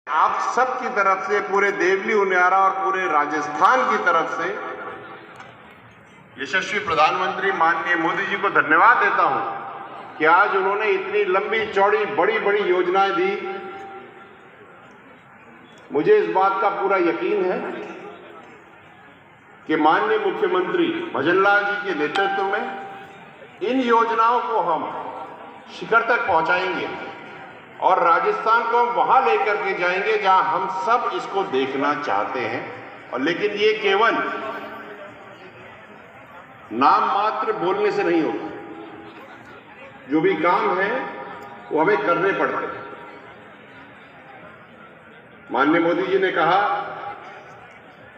आप सब की तरफ से, पूरे देवली उनियारा और पूरे राजस्थान की तरफ से यशस्वी प्रधानमंत्री माननीय मोदी जी को धन्यवाद देता हूं कि आज उन्होंने इतनी लंबी चौड़ी बड़ी बड़ी योजनाएं दी। मुझे इस बात का पूरा यकीन है कि माननीय मुख्यमंत्री भजनलाल जी के नेतृत्व में इन योजनाओं को हम शिखर तक पहुंचाएंगे और राजस्थान को हम वहां लेकर के जाएंगे जहां हम सब इसको देखना चाहते हैं। और लेकिन ये केवल नाम मात्र बोलने से नहीं होता, जो भी काम है वो हमें करने पड़ते हैं। माननीय मोदी जी ने कहा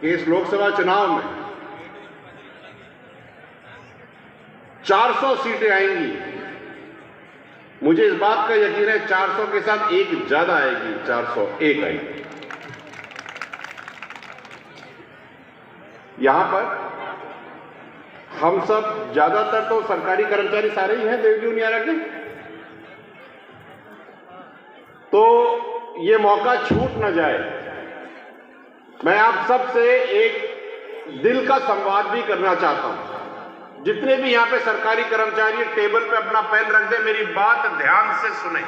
कि इस लोकसभा चुनाव में 400 सीटें आएंगी। मुझे इस बात का यकीन है 400 के साथ एक ज्यादा आएगी, 401 आएगी। यहां पर हम सब ज्यादातर तो सरकारी कर्मचारी सारे ही हैं देवली उनियारा के, तो ये मौका छूट न जाए। मैं आप सब से एक दिल का संवाद भी करना चाहता हूं। जितने भी यहां पे सरकारी कर्मचारी टेबल पे अपना पेन रख दे, मेरी बात ध्यान से सुने।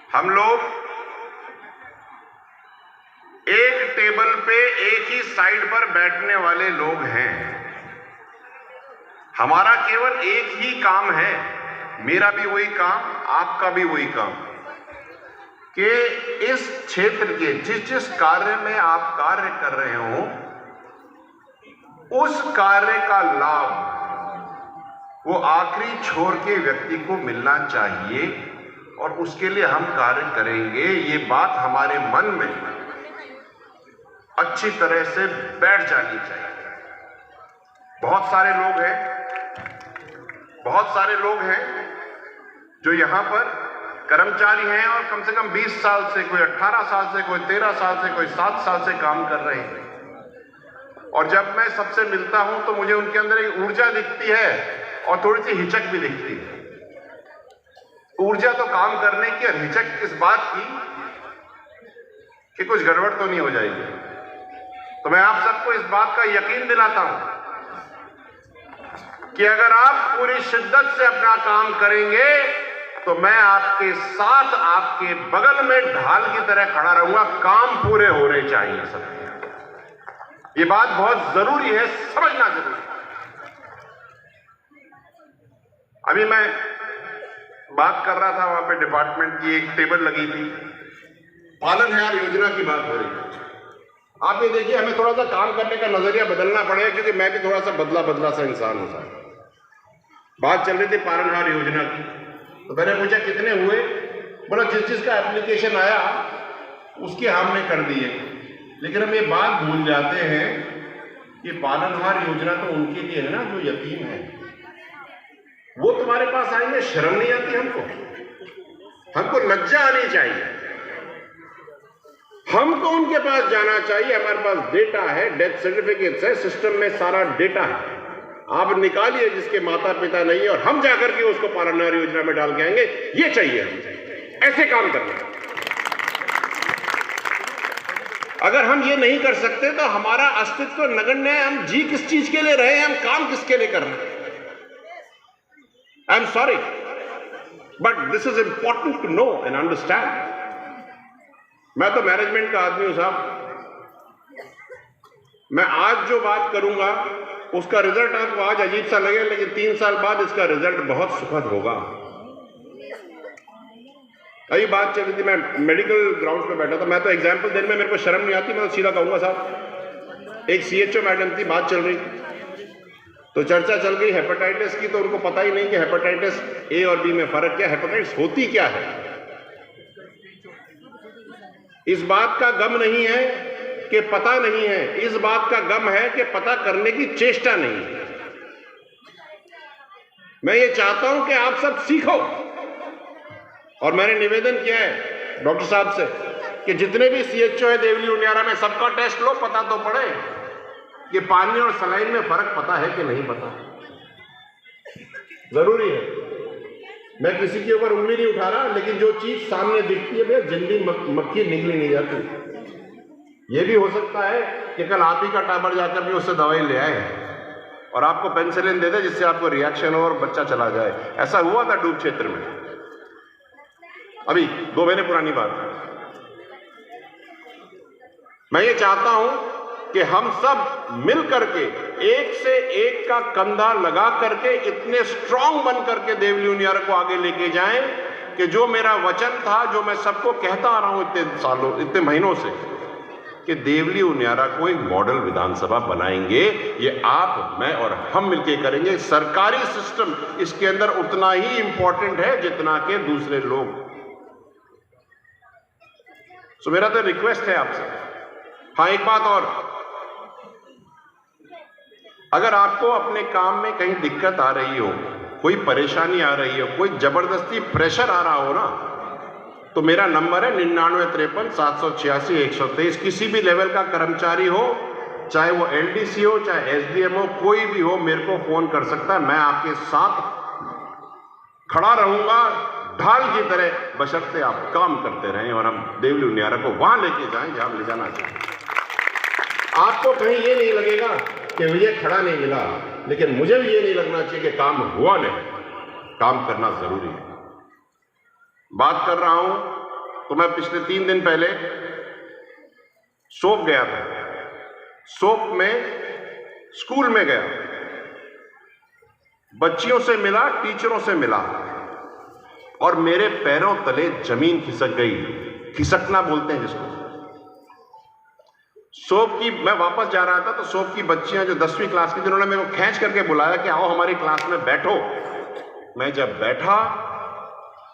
हम लोग एक टेबल पे एक ही साइड पर बैठने वाले लोग हैं। हमारा केवल एक ही काम है, मेरा भी वही काम, आपका भी वही काम, कि इस क्षेत्र के जिस जिस कार्य में आप कार्य कर रहे हो उस कार्य का लाभ वो आखिरी छोर के व्यक्ति को मिलना चाहिए और उसके लिए हम कार्य करेंगे। ये बात हमारे मन में अच्छी तरह से बैठ जानी चाहिए। बहुत सारे लोग हैं जो यहां पर कर्मचारी हैं और कम से कम 20 साल से, कोई 18 साल से, कोई 13 साल से, कोई 7 साल से काम कर रहे हैं। और जब मैं सबसे मिलता हूं तो मुझे उनके अंदर एक ऊर्जा दिखती है और थोड़ी सी हिचक भी दिखती है। ऊर्जा तो काम करने की और हिचक इस बात की कि कुछ गड़बड़ तो नहीं हो जाएगी। तो मैं आप सबको इस बात का यकीन दिलाता हूं कि अगर आप पूरी शिद्दत से अपना काम करेंगे तो मैं आपके साथ, आपके बगल में ढाल की तरह खड़ा रहूंगा। काम पूरे होने चाहिए सब। ये बात बहुत जरूरी है, समझना जरूरी है। अभी मैं बात कर रहा था, वहां पे डिपार्टमेंट की एक टेबल लगी थी, पालनहार योजना की बात हो रही है। आप ये देखिए, हमें थोड़ा सा काम करने का नजरिया बदलना पड़ेगा, क्योंकि मैं भी थोड़ा सा बदला सा इंसान होता है। बात चल रही थी पालनहार योजना की, तो मैंने पूछा कितने हुए? बोला जिस जिसका एप्लीकेशन आया उसके हमने कर दिए। लेकिन हम ये बात भूल जाते हैं कि पालनहार योजना तो उनके लिए है ना जो यतीम है। वो तुम्हारे पास आएंगे, शर्म नहीं आती हमको लज्जा आनी चाहिए। हमको उनके पास जाना चाहिए। हमारे पास डेटा है, डेथ सर्टिफिकेट्स है, सिस्टम में सारा डेटा है। आप निकालिए जिसके माता पिता नहीं है और हम जाकर के उसको पालनहार योजना में डाल के आएंगे। ये चाहिए हमें, ऐसे काम करना। अगर हम ये नहीं कर सकते तो हमारा अस्तित्व नगण्य है। हम जी किस चीज के लिए रहे हैं, हम काम किसके लिए कर रहे हैं? I am sorry, but this is important to know and understand. मैं तो मैनेजमेंट का आदमी हूं साहब। मैं आज जो बात करूंगा उसका रिजल्ट आपको आज अजीब सा लगे, लेकिन 3 साल बाद इसका रिजल्ट बहुत सुखद होगा। अभी बात चल रही थी, मैं मेडिकल ग्राउंड पे बैठा था। मैं तो एग्जाम्पल देने में मेरे को शर्म नहीं आती, मैं तो सीधा कहूंगा साहब। एक CHO मैडम थी, बात चल रही तो चर्चा चल गई हेपेटाइटिस की, तो उनको पता ही नहीं कि हेपेटाइटिस A और B में फर्क क्या है, हेपेटाइटिस होती क्या है। इस बात का गम नहीं है कि पता नहीं है, इस बात का गम है कि पता करने की चेष्टा नहीं है। मैं ये चाहता हूं कि आप सब सीखो, और मैंने निवेदन किया है डॉक्टर साहब से कि जितने भी CHO है देवली उनियारा में, सबका टेस्ट लो, पता तो पड़े कि पानी और सलाइन में फर्क पता है कि नहीं पता। जरूरी है। मैं किसी के ऊपर उंगली नहीं उठा रहा, लेकिन जो चीज सामने दिखती है भैया जल्दी मक्खी निकली नहीं जाती। ये भी हो सकता है कि कल आप ही का टाबर जाकर भी उससे दवाई ले आए और आपको पेनिसिलिन दे दे जिससे आपको रिएक्शन हो और बच्चा चला जाए। ऐसा हुआ था डूब क्षेत्र में, अभी 2 महीने पुरानी बात। मैं ये चाहता हूं कि हम सब मिल करके एक से एक का कंधा लगा करके इतने स्ट्रांग बन करके देवली उनियारा को आगे लेके जाएं कि जो मेरा वचन था, जो मैं सबको कहता आ रहा हूं इतने सालों, इतने महीनों से, कि देवली उनियारा को एक मॉडल विधानसभा बनाएंगे। ये आप, मैं और हम मिलके करेंगे। सरकारी सिस्टम इसके अंदर उतना ही इंपॉर्टेंट है जितना कि दूसरे लोग। तो मेरा तो रिक्वेस्ट है आपसे। हाँ, एक बात और, अगर आपको अपने काम में कहीं दिक्कत आ रही हो, कोई परेशानी आ रही हो, कोई जबरदस्ती प्रेशर आ रहा हो ना, तो मेरा नंबर है 9953 786 123। किसी भी लेवल का कर्मचारी हो, चाहे वो एलडीसी हो, चाहे एसडीएम हो, कोई भी हो, मेरे को फोन कर सकता है। मैं आपके साथ खड़ा रहूंगा ढाल की तरह, बशर्ते आप काम करते रहें और हम देवली उनियारा को वहां लेके जाएं जहां ले जाना चाहिए। आपको कहीं ये नहीं लगेगा कि मुझे खड़ा नहीं मिला, लेकिन मुझे भी ये नहीं लगना चाहिए कि काम हुआ नहीं। काम करना जरूरी है। बात कर रहा हूं तो मैं पिछले 3 दिन पहले सोप गया था। सोप में स्कूल में गया, बच्चियों से मिला, टीचरों से मिला, और मेरे पैरों तले जमीन खिसक गई। खिसकना बोलते हैं जिसको। सोप की, मैं वापस जा रहा था तो सोप की बच्चियां जो 10वीं क्लास की, जिन्होंने मेरे को खींच करके बुलाया कि आओ हमारी क्लास में बैठो। मैं जब बैठा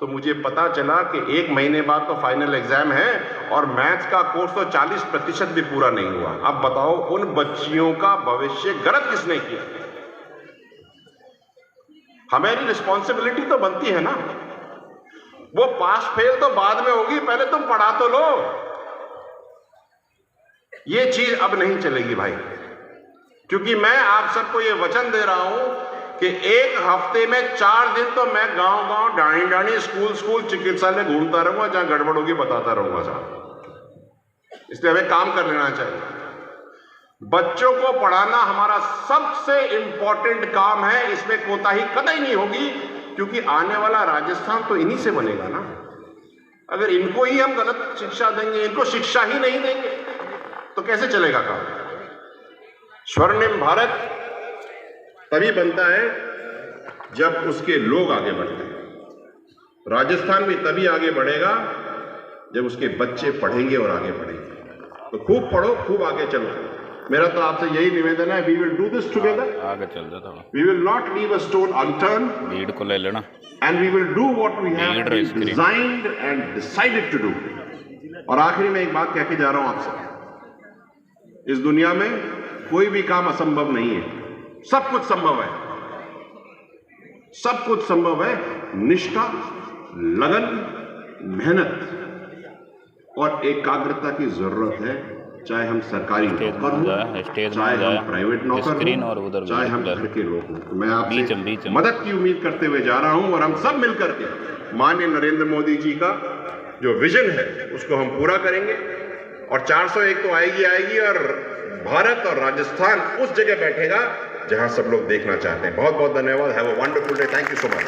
तो मुझे पता चला कि 1 महीने बाद तो फाइनल एग्जाम है और मैथ्स का कोर्स तो 40% भी पूरा नहीं हुआ। अब बताओ उन बच्चियों का भविष्य गलत किसने किया? हमारी रिस्पॉन्सिबिलिटी तो बनती है ना। वो पास फेल तो बाद में होगी, पहले तुम पढ़ा तो लो। ये चीज अब नहीं चलेगी भाई, क्योंकि मैं आप सबको ये वचन दे रहा हूं कि 1 हफ्ते में 4 दिन तो मैं गांव-गांव, डाणी-डाणी, स्कूल-स्कूल, चिकित्सालय घूमता रहूंगा, जहां गड़बड़ होगी बताता रहूंगा साहब। इसलिए हमें काम कर लेना चाहिए। बच्चों को पढ़ाना हमारा सबसे इंपॉर्टेंट काम है, इसमें कोताही कतई नहीं होगी, क्योंकि आने वाला राजस्थान तो इन्हीं से बनेगा ना। अगर इनको ही हम गलत शिक्षा देंगे, इनको शिक्षा ही नहीं देंगे, तो कैसे चलेगा काम? स्वर्णिम भारत तभी बनता है जब उसके लोग आगे बढ़ते हैं। राजस्थान भी तभी आगे बढ़ेगा जब उसके बच्चे पढ़ेंगे और आगे बढ़ेंगे। तो खूब पढ़ो, खूब आगे चलो। मेरा तो आपसे यही निवेदन है, we will do this together. आगे चल जाता है। We will not leave a stone unturned. Lead को ले लेना। And we will do what we have designed and decided to do. और आखिरी में एक बात कह के जा रहा हूं आपसे, इस दुनिया में कोई भी काम असंभव नहीं है। सब कुछ संभव है। सब कुछ संभव है। निष्ठा, लगन, मेहनत और एकाग्रता की जरूरत है। चाहे हम सरकारी नौकर हों, चाहे हम प्राइवेट नौकर हों, चाहे हम घर के लोग हों। मैं आपसे मदद की उम्मीद करते हुए जा रहा हूं और हम सब मिलकर के माननीय नरेंद्र मोदी जी का जो विजन है उसको हम पूरा करेंगे। और 401 तो आएगी और भारत और राजस्थान उस जगह बैठेगा जहां सब लोग देखना चाहते हैं। बहुत बहुत धन्यवाद। Have a wonderful day. Thank you so much.